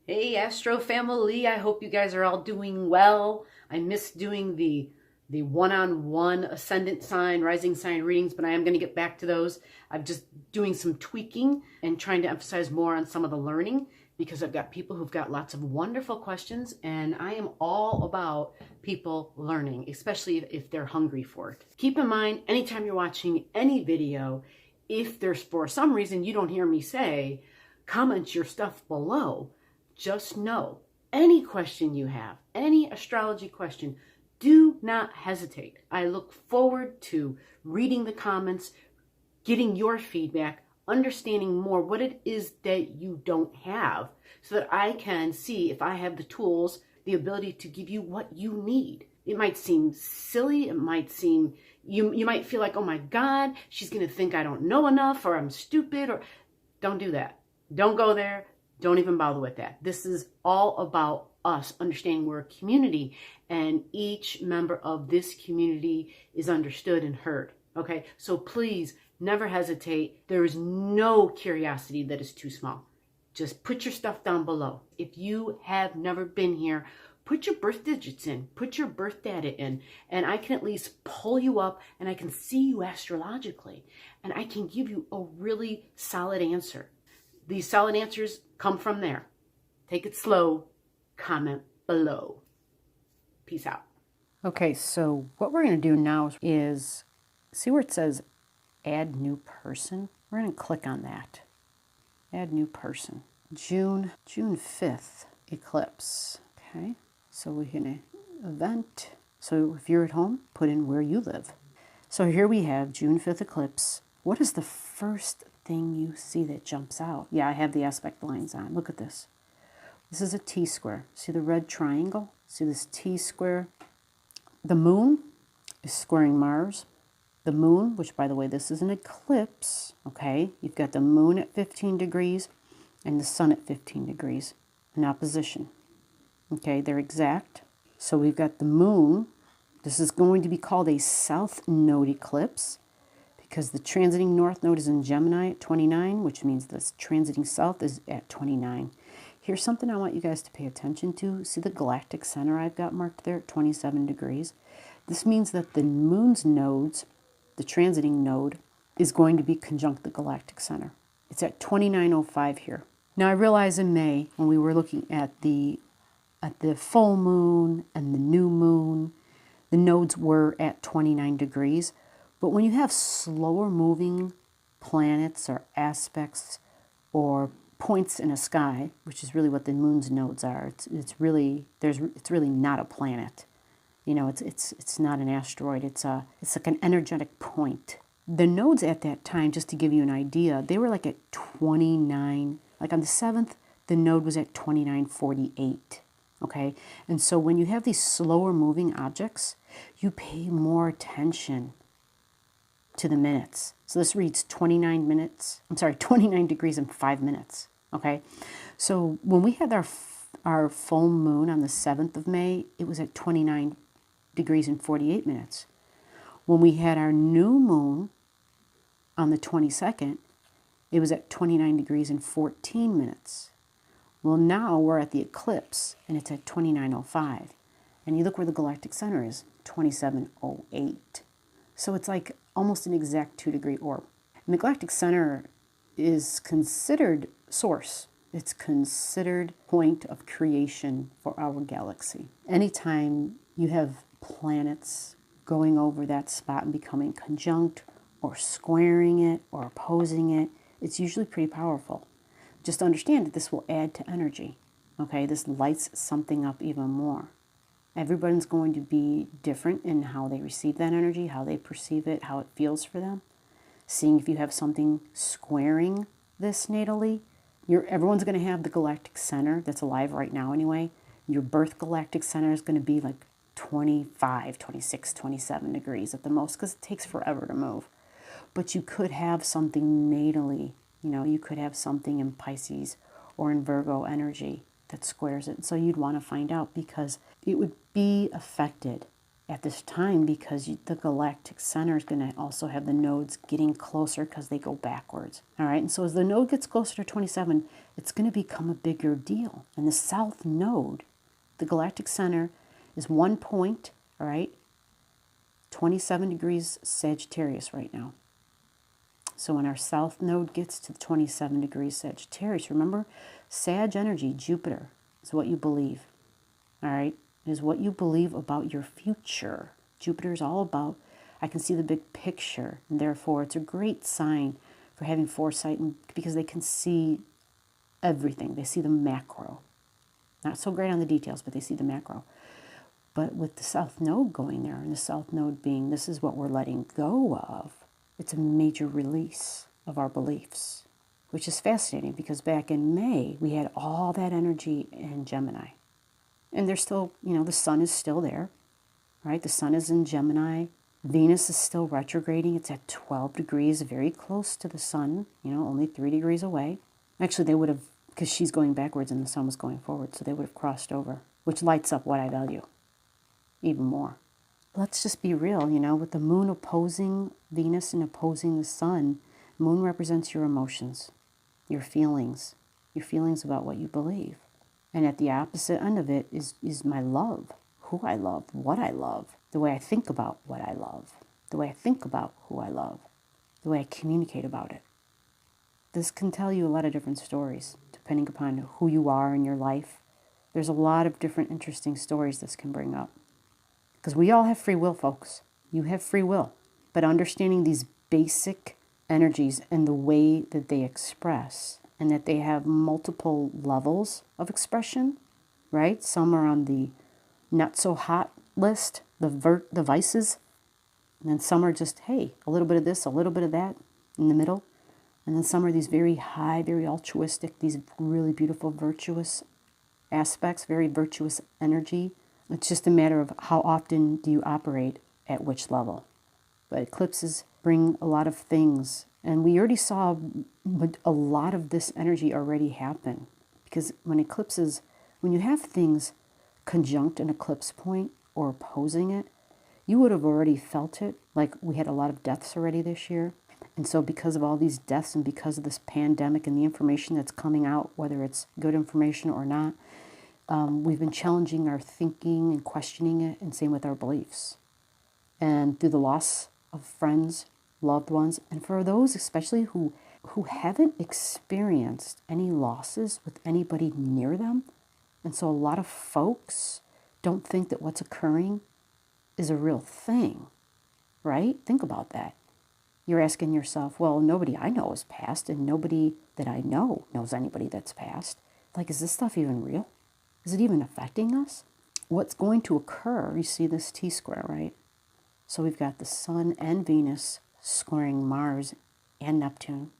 Hey Astro family, I hope you guys are all doing well. I missed doing the one-on-one ascendant sign, rising sign readings, but I am going to get back to those. I'm just doing some tweaking and trying to emphasize more on some of the learning because I've got people who've got lots of wonderful questions, and I am all about people learning, especially if they're hungry for it. Keep in mind, anytime you're watching any video, if there's for some reason you don't hear me say, comment your stuff below. Just know, any question you have, any astrology question, do not hesitate. I look forward to reading the comments, getting your feedback, understanding more what it is that you don't have, so that I can see if I have the tools, the ability to give you what you need. It might seem silly, it might seem, you might feel like, oh my God, she's gonna think I don't know enough, or I'm stupid, or don't do that. Don't go there. Don't even bother with that. This is all about us understanding we're a community, and each member of this community is understood and heard. Okay, so please never hesitate. There is no curiosity that is too small. Just put your stuff down below. If you have never been here, put your birth digits in, put your birth data in, and I can at least pull you up and I can see you astrologically, and I can give you a really solid answer. These solid answers come from there. Take it slow. Comment below. Peace out. Okay, so what we're going to do now is see where it says add new person. We're going to click on that. Add new person. June 5th eclipse. Okay, so we're going to event. So if you're at home, put in where you live. So here we have June 5th eclipse. What is the first thing you see that jumps out? Yeah, I have the aspect lines on. Look at this. This is a T-square. See the red triangle? See this T-square? The moon is squaring Mars. The moon, which by the way, this is an eclipse, okay? You've got the moon at 15 degrees and the sun at 15 degrees in opposition. Okay, they're exact. So we've got the moon. This is going to be called a south node eclipse, because the transiting north node is in Gemini at 29, which means the transiting south is at 29. Here's something I want you guys to pay attention to. See the galactic center I've got marked there at 27 degrees? This means that the moon's nodes, the transiting node, is going to be conjunct the galactic center. It's at 2905 here. Now I realize in May, when we were looking at the full moon and the new moon, the nodes were at 29 degrees. But when you have slower moving planets or aspects or points in a sky, which is really what the moon's nodes are, it's really not a planet. You know, it's not an asteroid. It's like an energetic point. The nodes at that time, just to give you an idea, they were like at 29. Like on the 7th, the node was at 2948. Okay, and so when you have these slower moving objects, you pay more attention to the minutes. So this reads 29 degrees and 5 minutes. Okay, so when we had our full moon on the 7th of May, it was at 29 degrees and 48 minutes. When we had our new moon on the 22nd, it was at 29 degrees and 14 minutes. Well, now we're at the eclipse and it's at 2905. And you look where the galactic center is, 2708. So it's like almost an exact 2-degree orb. And the galactic center is considered source. It's considered point of creation for our galaxy. Anytime you have planets going over that spot and becoming conjunct or squaring it or opposing it, it's usually pretty powerful. Just understand that this will add to energy. Okay, this lights something up even more. Everybody's going to be different in how they receive that energy, how they perceive it, how it feels for them. Seeing if you have something squaring this natally, everyone's going to have the galactic center that's alive right now anyway. Your birth galactic center is going to be like 25, 26, 27 degrees at the most, because it takes forever to move. But you could have something natally, you could have something in Pisces or in Virgo energy that squares it. So you'd want to find out, because it would be affected at this time because the galactic center is going to also have the nodes getting closer because they go backwards. All right, and so as the node gets closer to 27, it's going to become a bigger deal. And the south node, the galactic center, is 1 point, all right, 27 degrees Sagittarius right now. So when our south node gets to 27 degrees Sagittarius, remember, Sag energy, Jupiter, is what you believe. All right, it is what you believe about your future. Jupiter is all about, I can see the big picture, and therefore it's a great sign for having foresight, and because they can see everything. They see the macro. Not so great on the details, but they see the macro. But with the south node going there, and the south node being, this is what we're letting go of, it's a major release of our beliefs, which is fascinating because back in May, we had all that energy in Gemini. And there's still, the sun is still there, right? The sun is in Gemini. Venus is still retrograding. It's at 12 degrees, very close to the sun, only 3 degrees away. Actually, they would have, because she's going backwards and the sun was going forward, so they would have crossed over, which lights up what I value even more. Let's just be real, with the moon opposing Venus and opposing the sun, moon represents your emotions, your feelings about what you believe. And at the opposite end of it is my love, who I love, what I love, the way I think about what I love, the way I think about who I love, the way I communicate about it. This can tell you a lot of different stories, depending upon who you are in your life. There's a lot of different interesting stories this can bring up. Because we all have free will, folks. You have free will. But understanding these basic energies and the way that they express, and that they have multiple levels of expression, right? Some are on the not so hot list, the vices, and then some are just, hey, a little bit of this, a little bit of that in the middle. And then some are these very high, very altruistic, these really beautiful, virtuous aspects, very virtuous energy. It's just a matter of how often do you operate at which level. But eclipses bring a lot of things. And we already saw a lot of this energy already happen. Because when you have things conjunct an eclipse point or opposing it, you would have already felt it. Like we had a lot of deaths already this year. And so because of all these deaths and because of this pandemic and the information that's coming out, whether it's good information or not, we've been challenging our thinking and questioning it, and same with our beliefs. And through the loss of friends, loved ones, and for those especially who haven't experienced any losses with anybody near them, and so a lot of folks don't think that what's occurring is a real thing, right? Think about that. You're asking yourself, well, nobody I know has passed, and nobody that I know knows anybody that's passed. Like, is this stuff even real? Is it even affecting us? What's going to occur, you see this T-square, right? So we've got the sun and Venus squaring Mars and Neptune.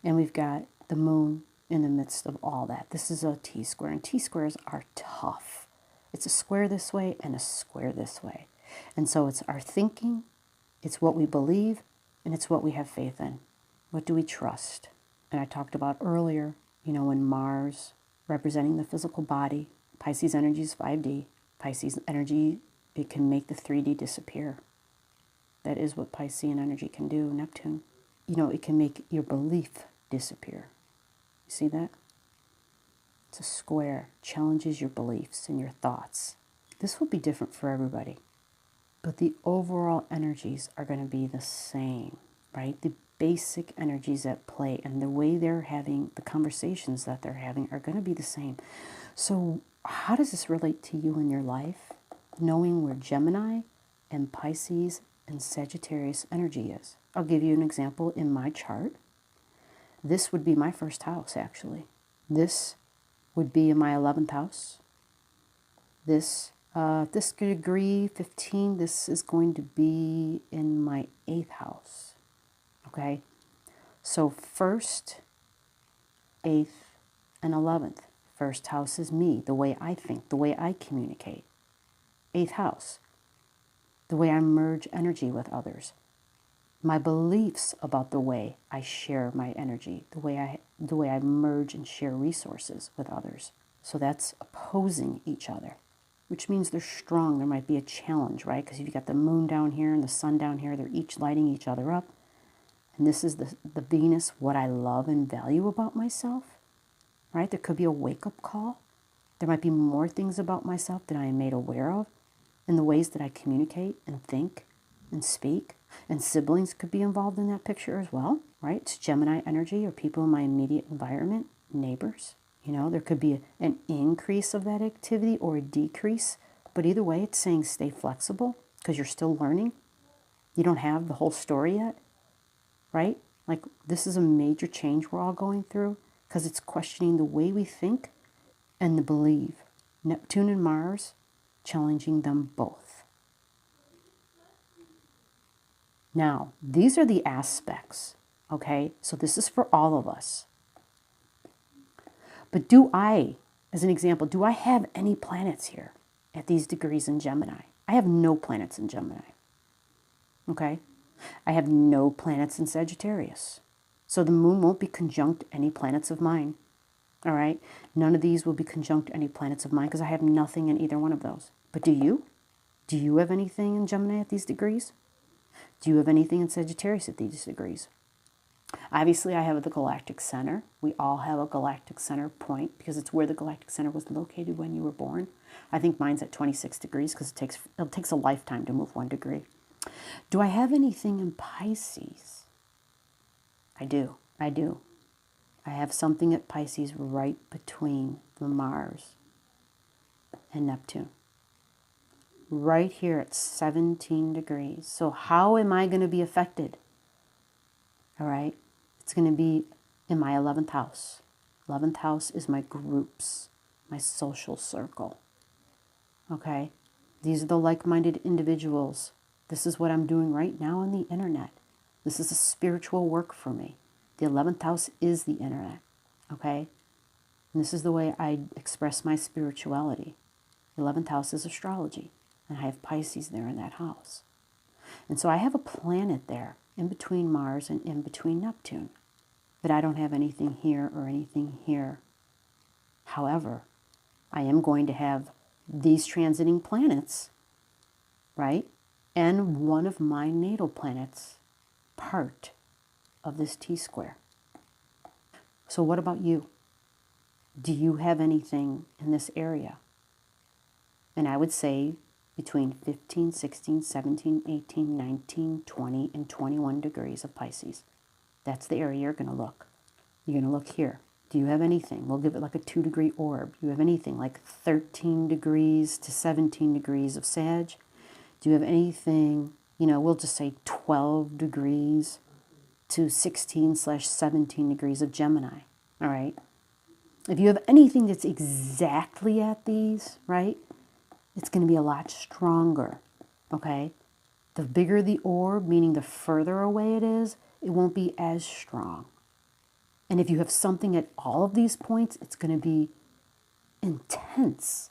And we've got the moon in the midst of all that. This is a T-square, and T-squares are tough. It's a square this way and a square this way. And so it's our thinking, it's what we believe, and it's what we have faith in. What do we trust? And I talked about earlier, when Mars representing the physical body, Pisces energy is 5D. Pisces energy, it can make the 3D disappear. That is what Piscean energy can do, Neptune. It can make your belief disappear. You see that? It's a square, challenges your beliefs and your thoughts. This will be different for everybody. But the overall energies are going to be the same, right? The basic energies at play and the way they're having, the conversations that they're having are going to be the same. So how does this relate to you in your life? Knowing where Gemini and Pisces and Sagittarius energy is. I'll give you an example in my chart. This would be my first house, actually. This would be in my 11th house. This degree 15, this is going to be in my 8th house. Okay? So 1st, 8th, and 11th. 1st house is me, the way I think, the way I communicate. 8th house, the way I merge energy with others. My beliefs about the way I share my energy, the way I merge and share resources with others. So that's opposing each other. which means they're strong. There might be a challenge, right? Because you've got the moon down here and the sun down here. They're each lighting each other up. And this is the Venus, what I love and value about myself, right? There could be a wake-up call. There might be more things about myself that I am made aware of in the ways that I communicate and think and speak. And siblings could be involved in that picture as well, right? It's Gemini energy or people in my immediate environment, neighbors. You know, there could be an increase of that activity or a decrease. But either way, it's saying stay flexible because you're still learning. You don't have the whole story yet, right? Like this is a major change we're all going through because it's questioning the way we think and the believe. Neptune and Mars, challenging them both. Now, these are the aspects, okay? So this is for all of us. But do I, as an example, do I have any planets here at these degrees in Gemini? I have no planets in Gemini, okay? I have no planets in Sagittarius. So the moon won't be conjunct any planets of mine, all right? None of these will be conjunct any planets of mine because I have nothing in either one of those. But do you? Do you have anything in Gemini at these degrees? Do you have anything in Sagittarius at these degrees? Obviously, I have the galactic center. We all have a galactic center point because it's where the galactic center was located when you were born. I think mine's at 26 degrees because it takes a lifetime to move 1 degree. Do I have anything in Pisces? I do. I have something at Pisces right between the Mars and Neptune. Right here at 17 degrees. So how am I going to be affected? All right. It's going to be in my 11th house. 11th house is my groups, my social circle. Okay. These are the like-minded individuals. This is what I'm doing right now on the internet. This is a spiritual work for me. The 11th house is the internet. Okay. And this is the way I express my spirituality. The 11th house is astrology. And I have Pisces there in that house. And so I have a planet there in between Mars and in between Neptune. But I don't have anything here or anything here. However, I am going to have these transiting planets, right? And one of my natal planets part of this T-square. So what about you? Do you have anything in this area? And I would say between 15, 16, 17, 18, 19, 20, and 21 degrees of Pisces. That's the area you're going to look. You're going to look here. Do you have anything? We'll give it like a 2-degree orb. Do you have anything like 13 degrees to 17 degrees of Sag? Do you have anything, we'll just say 12 degrees to 16/17 degrees of Gemini, all right? If you have anything that's exactly at these, right, it's going to be a lot stronger, okay? The bigger the orb, meaning the further away it is, it won't be as strong. And if you have something at all of these points, it's going to be intense,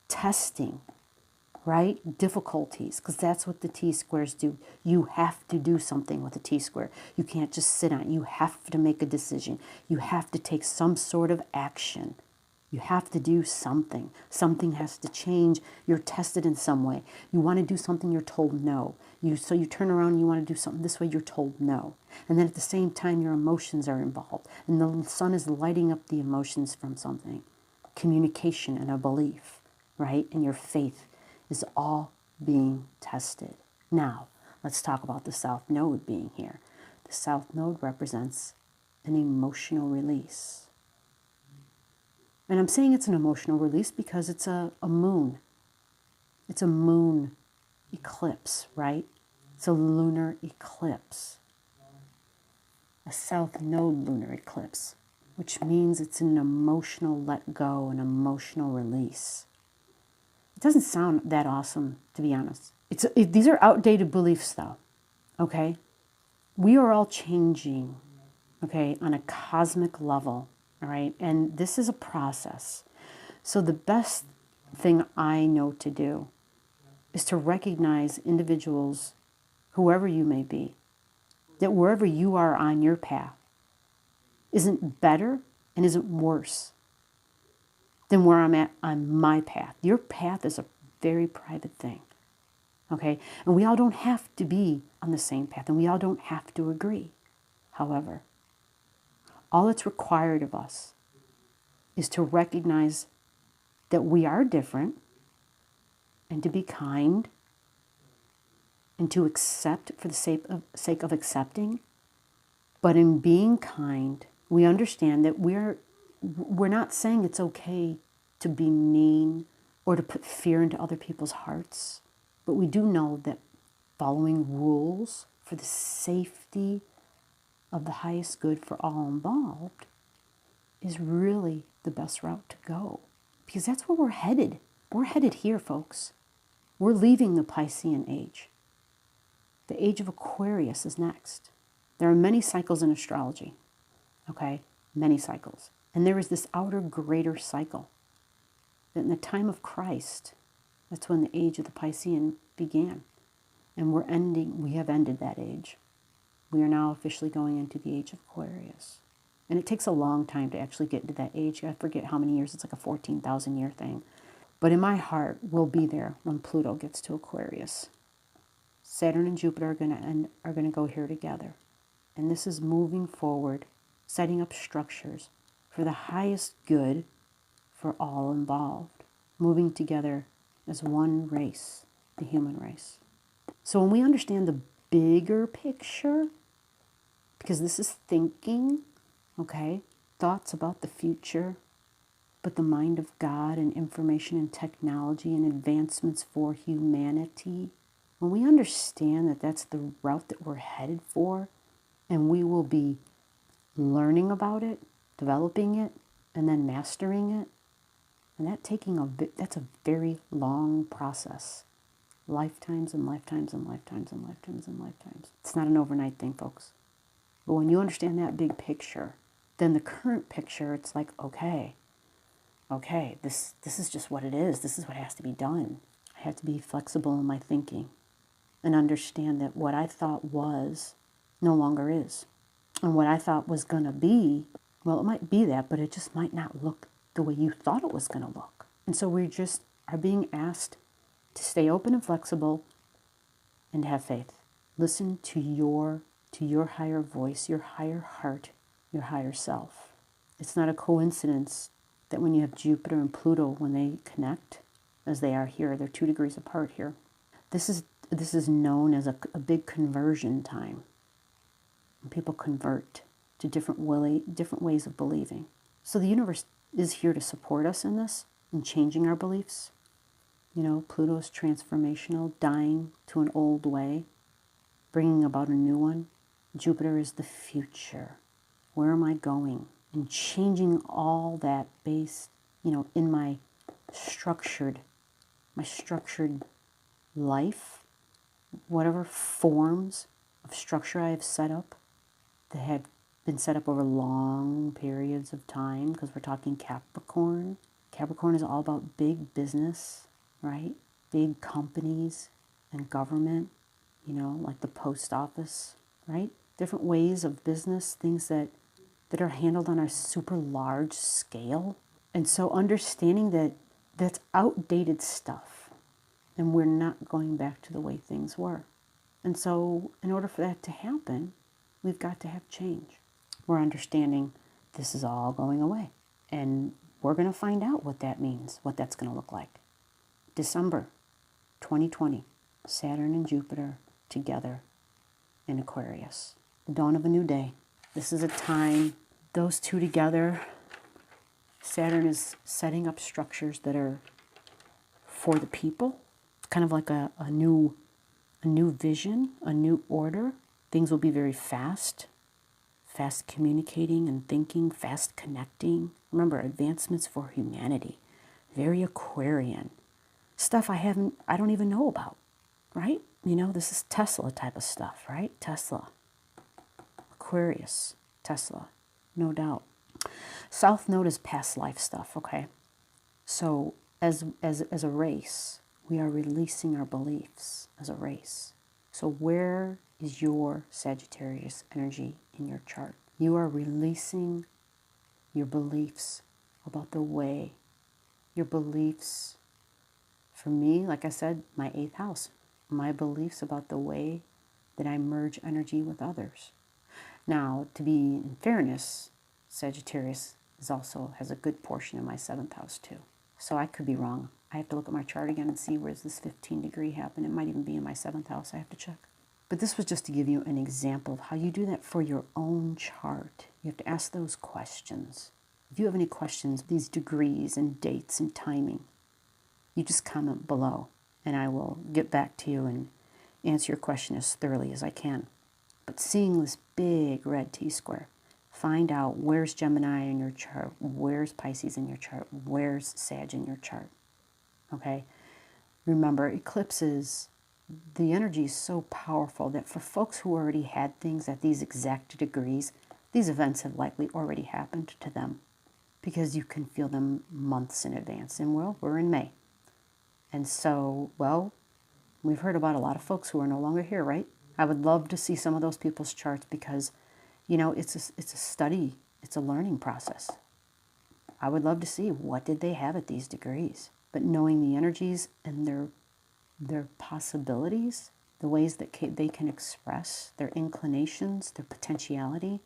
testing, right? Difficulties, because that's what the T-squares do. You have to do something with a T-square. You can't just sit on it. You have to make a decision. You have to take some sort of action. You have to do something. Something has to change. You're tested in some way. You want to do something, you're told no. So you turn around and you want to do something this way, you're told no. And then at the same time, your emotions are involved. And the sun is lighting up the emotions from something. Communication and a belief, right? And your faith is all being tested. Now, let's talk about the South Node being here. The South Node represents an emotional release. And I'm saying it's an emotional release because it's a moon. It's a moon eclipse, right? It's a lunar eclipse. A South Node lunar eclipse, which means it's an emotional let go, an emotional release. It doesn't sound that awesome, to be honest. These are outdated beliefs, though, okay? We are all changing, okay, on a cosmic level. All right, and this is a process. So the best thing I know to do is to recognize individuals, whoever you may be, that wherever you are on your path isn't better and isn't worse than where I'm at on my path. Your path is a very private thing, okay? And we all don't have to be on the same path, and we all don't have to agree. However, all that's required of us is to recognize that we are different and to be kind and to accept for the sake of accepting. But in being kind, we understand that we're not saying it's okay to be mean or to put fear into other people's hearts. But we do know that following rules for the safety of the highest good for all involved is really the best route to go. Because that's where we're headed. We're headed here, folks. We're leaving the Piscean age. The age of Aquarius is next. There are many cycles in astrology, okay? Many cycles. And there is this outer greater cycle that in the time of Christ, that's when the age of the Piscean began. And we have ended that age. We are now officially going into the age of Aquarius. And it takes a long time to actually get into that age. I forget how many years. It's like a 14,000 year thing. But in my heart, we'll be there when Pluto gets to Aquarius. Saturn and Jupiter are going to go here together. And this is moving forward, setting up structures for the highest good for all involved, moving together as one race, the human race. So when we understand the bigger picture, because this is thinking, okay, thoughts about the future, but the mind of God and information and technology and advancements for humanity, when we understand that that's the route that we're headed for, and we will be learning about it, developing it, and then mastering it, and that's a very long process. Lifetimes and lifetimes and lifetimes and lifetimes and lifetimes. It's not an overnight thing, folks. But when you understand that big picture, then the current picture, it's like, okay, this is just what it is. This is what has to be done. I have to be flexible in my thinking and understand that what I thought was no longer is. And what I thought was going to be, well, it might be that, but it just might not look the way you thought it was going to look. And so we just are being asked to stay open and flexible and have faith. Listen to your higher voice, your higher heart, your higher self. It's not a coincidence that when you have Jupiter and Pluto, when they connect, as they are here, they're 2 degrees apart here. This is known as a big conversion time. When people convert to different ways of believing. So the universe is here to support us in this, in changing our beliefs. You know, Pluto is transformational, dying to an old way, bringing about a new one. Jupiter is the future. Where am I going? And changing all that based, in my structured life, whatever forms of structure I have set up that had been set up over long periods of time, because we're talking Capricorn. Capricorn is all about big business, right? Big companies and government, like the post office, right? Different ways of business, things that are handled on a super large scale. And so understanding that that's outdated stuff and we're not going back to the way things were. And so in order for that to happen, we've got to have change. We're understanding this is all going away. And we're going to find out what that means, what that's going to look like. December 2020, Saturn and Jupiter together in Aquarius. The dawn of a new day. This is a time, those two together, Saturn is setting up structures that are for the people. It's kind of like a new vision, a new order. Things will be very fast communicating and thinking, fast connecting. Remember, advancements for humanity. Very Aquarian. Stuff I don't even know about, right? This is Tesla type of stuff, right? Tesla. Aquarius. Tesla. No doubt. South Node is past life stuff, okay? So as a race, we are releasing our beliefs as a race. So where is your Sagittarius energy in your chart? You are releasing your beliefs about the way your beliefs. For me, like I said, my 8th house, my beliefs about the way that I merge energy with others. Now, to be in fairness, Sagittarius has a good portion in my 7th house too. So I could be wrong. I have to look at my chart again and see where's this 15 degree happen. It might even be in my 7th house. I have to check. But this was just to give you an example of how you do that for your own chart. You have to ask those questions. If you have any questions, these degrees and dates and timing, you just comment below and I will get back to you and answer your question as thoroughly as I can. But seeing this big red T-square, find out where's Gemini in your chart, where's Pisces in your chart, where's Sag in your chart, okay? Remember, eclipses, the energy is so powerful that for folks who already had things at these exact degrees, these events have likely already happened to them because you can feel them months in advance. And well, we're in May. And so, well, we've heard about a lot of folks who are no longer here, right? I would love to see some of those people's charts because, you know, it's a study. It's a learning process. I would love to see what did they have at these degrees. But knowing the energies and their possibilities, the ways that they can express their inclinations, their potentiality,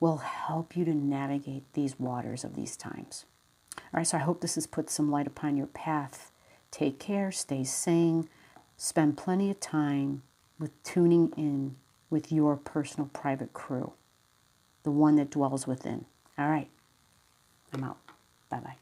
will help you to navigate these waters of these times. All right, so I hope this has put some light upon your path. Take care, stay sane, spend plenty of time with tuning in with your personal private crew, the one that dwells within. All right, I'm out. Bye-bye.